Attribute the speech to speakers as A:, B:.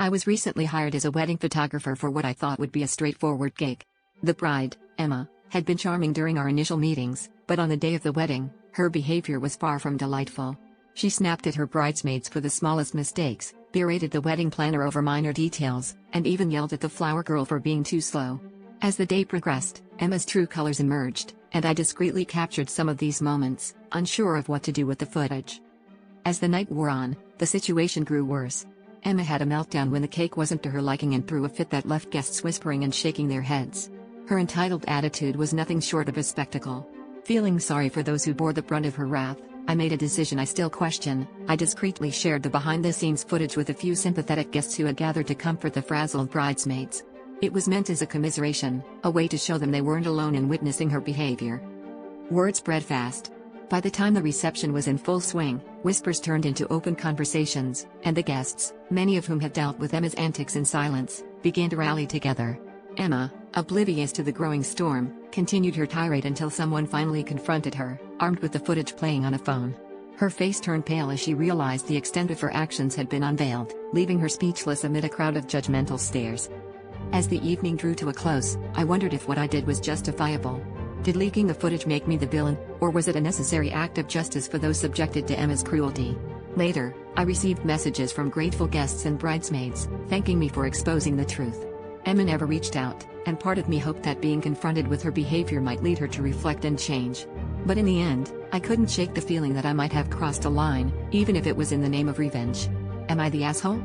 A: I was recently hired as a wedding photographer for what I thought would be a straightforward gig. The bride, Emma, had been charming during our initial meetings, but on the day of the wedding, her behavior was far from delightful. She snapped at her bridesmaids for the smallest mistakes, berated the wedding planner over minor details, and even yelled at the flower girl for being too slow. As the day progressed, Emma's true colors emerged, and I discreetly captured some of these moments, unsure of what to do with the footage. As the night wore on, the situation grew worse. Emma had a meltdown when the cake wasn't to her liking and threw a fit that left guests whispering and shaking their heads. Her entitled attitude was nothing short of a spectacle. Feeling sorry for those who bore the brunt of her wrath, I made a decision I still question. I discreetly shared the behind-the-scenes footage with a few sympathetic guests who had gathered to comfort the frazzled bridesmaids. It was meant as a commiseration, a way to show them they weren't alone in witnessing her behavior. Word spread fast. By the time the reception was in full swing, whispers turned into open conversations, and the guests, many of whom had dealt with Emma's antics in silence, began to rally together. Emma, oblivious to the growing storm, continued her tirade until someone finally confronted her, armed with the footage playing on a phone. Her face turned pale as she realized the extent of her actions had been unveiled, leaving her speechless amid a crowd of judgmental stares. As the evening drew to a close, I wondered if what I did was justifiable. Did leaking the footage make me the villain, or was it a necessary act of justice for those subjected to Emma's cruelty? Later, I received messages from grateful guests and bridesmaids, thanking me for exposing the truth. Emma never reached out, and part of me hoped that being confronted with her behavior might lead her to reflect and change. But in the end, I couldn't shake the feeling that I might have crossed a line, even if it was in the name of revenge. Am I the asshole?